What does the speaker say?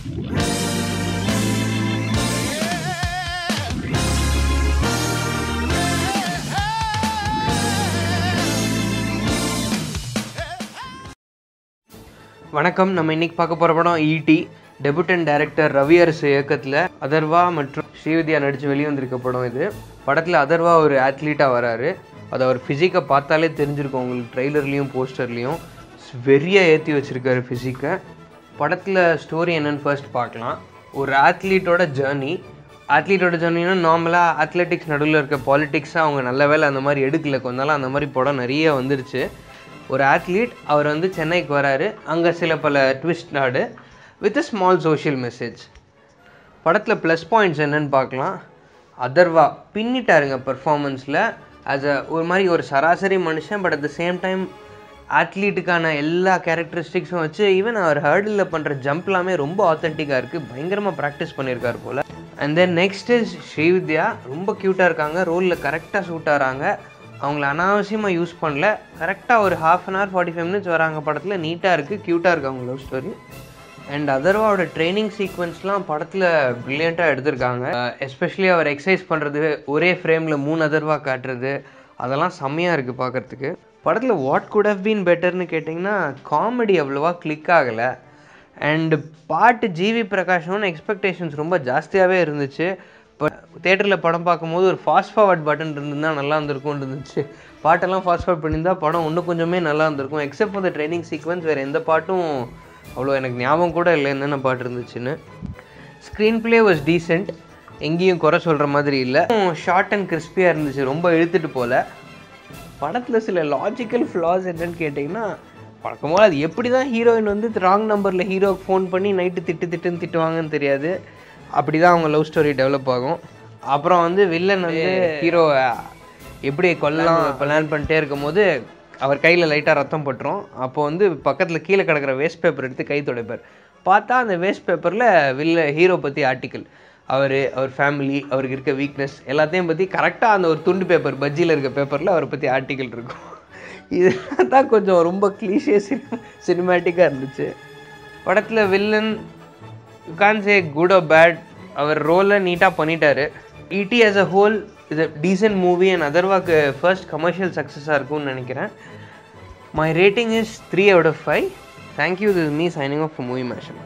வணக்கம். நம்ம இன்னைக்கு பார்க்க போகிற படம் ஈடி. டெபுட்டன் டைரக்டர் ரவி அரசு இயக்கத்தில் அதர்வா மற்றும் ஸ்ரீவித்யா நடித்து வெளிவந்திருக்க படம் இது. படத்தில் அதர்வா ஒரு ஆத்லீட்டாக வராரு. அது அவர் ஃபிசிக்கை பார்த்தாலே தெரிஞ்சிருக்கும் உங்களுக்கு, ட்ரெய்லர்லேயும் போஸ்டர்லேயும் வெறியாக ஏற்றி வச்சுருக்காரு ஃபிசிக்கை. படத்தில் ஸ்டோரி என்னென்னு ஃபர்ஸ்ட் பார்க்கலாம். ஒரு ஆத்லீட்டோட ஜேர்னினா நார்மலாக அத்லெட்டிக்ஸ் நடுவில் இருக்க பாலிட்டிக்ஸாக அவங்க நல்ல வேலை அந்த மாதிரி எடுக்கல, கொஞ்ச அந்த மாதிரி படம் நிறைய வந்துருச்சு. ஒரு ஆத்லீட் அவர் சென்னைக்கு வராரு. அங்கே சில பல ட்விஸ்ட் நாடு with a small social message. படத்தில் ப்ளஸ் பாயிண்ட்ஸ் என்னென்னு பார்க்கலாம். அதர்வா பின்னிட்டாருங்க பர்ஃபார்மன்ஸில். ஒரு மாதிரி ஒரு சராசரி மனுஷன், but at the same time ஆத்லீட்டுக்கான எல்லா கேரக்டரிஸ்டிக்ஸும் வச்சு ஈவன் அவர் ஹர்டில் பண்ணுற ஜம்ப் எல்லாமே ரொம்ப ஆத்தென்டிக்காக இருக்குது. பயங்கரமாக ப்ராக்டிஸ் பண்ணியிருக்காரு போல். And then next is Srividya. ரொம்ப க்யூட்டாக இருக்காங்க, ரோலில் கரெக்டாக சூட் ஆகிறாங்க. அவங்கள அனாவசியமாக யூஸ் பண்ணல. கரெக்டாக ஒரு 1/2 hour 45 minutes வராங்க படத்தில். நீட்டாக இருக்குது, க்யூட்டாக இருக்குது அவங்க லவ் ஸ்டோரி. அண்ட் அதர்வாவோட ட்ரைனிங் சீக்வன்ஸ்லாம் படத்தில் ப்ரில்லியண்ட்டாக எடுத்திருக்காங்க. எஸ்பெஷலி அவர் எக்ஸசைஸ் பண்ணுறது, ஒரே ஃப்ரேமில் 3 அதர்வா காட்டுறது, அதெல்லாம் செம்மையாக இருக்குது பார்க்குறதுக்கு. படத்தில் வாட் குட் ஹவ் பீன் பெட்டர்னு கேட்டிங்கன்னா, காமெடி அவ்வளோவா கிளிக் ஆகலை. அண்டு பாட்டு ஜிவி பிரகாஷோன்னு எக்ஸ்பெக்டேஷன்ஸ் ரொம்ப ஜாஸ்தியாகவே இருந்துச்சு. பட் தேட்டரில் படம் பார்க்கும்போது ஒரு ஃபாஸ்ட் ஃபார்வர்ட் பட்டன் இருந்திருந்தால் நல்லா இருந்திருக்கும்னு இருந்துச்சு. பாட்டெல்லாம் ஃபாஸ்ட் ஃபார்வர்ட் பண்ணியிருந்தால் படம் இன்னும் கொஞ்சமே நல்லா இருந்திருக்கும். Except for the training sequence வேறு எந்த பாட்டும் அவ்வளோ எனக்கு ஞாபகம் கூட இல்லை என்னென்ன பாட்டு இருந்துச்சுன்னு. ஸ்க்ரீன் பிளே வாஸ் டீசென்ட், எங்கேயும் குறை சொல்கிற மாதிரி இல்லை. ஷார்ட் அண்ட் கிறிஸ்பியாக இருந்துச்சு, ரொம்ப இழுத்துட்டு போல். படத்தில் சில லாஜிக்கல் ஃப்ளாஸ் என்னன்னு கேட்டிங்கன்னா, பழக்கமாக அது எப்படி தான் ஹீரோயின் ராங் நம்பரில் ஹீரோவுக்கு ஃபோன் பண்ணி நைட்டு திட்டுன்னு திட்டுவாங்கன்னு தெரியாது. அப்படி தான் அவங்க லவ் ஸ்டோரி டெவலப் ஆகும். அப்புறம் வில்லன் ஹீரோவை எப்படி கொல்லலாம் பிளான் பண்ணிட்டே இருக்கும் போது அவர் கையில் லைட்டாக ரத்தம் பட்டுரும். அப்போது பக்கத்தில் கீழே கிடக்கிற வேஸ்ட் பேப்பர் எடுத்து கை துடைப்பார். பார்த்தா அந்த வேஸ்ட் பேப்பரில் ஹீரோ பற்றி ஆர்டிக்கல், அவர் ஃபேமிலி, அவருக்கு இருக்க வீக்னஸ் எல்லாத்தையும் பற்றி கரெக்டாக அந்த ஒரு துண்டு பேப்பர், பஜ்ஜியில் இருக்க பேப்பரில் அவரை பற்றி ஆர்டிக்கல் இருக்கும். இது தான் கொஞ்சம் ரொம்ப கிளீஷே சினிமேட்டிக்காக இருந்துச்சு. படத்தில் villain you can say good or bad, அவர் ரோலை நீட்டாக பண்ணிட்டாரு. ET as a whole is a decent movie and அதர்வாக்கு ஃபர்ஸ்ட் கமர்ஷியல் சக்ஸஸாக இருக்கும்னு நினைக்கிறேன். My rating is 3 out of 5. Thank you. This is me signing off from movie மேஷன்.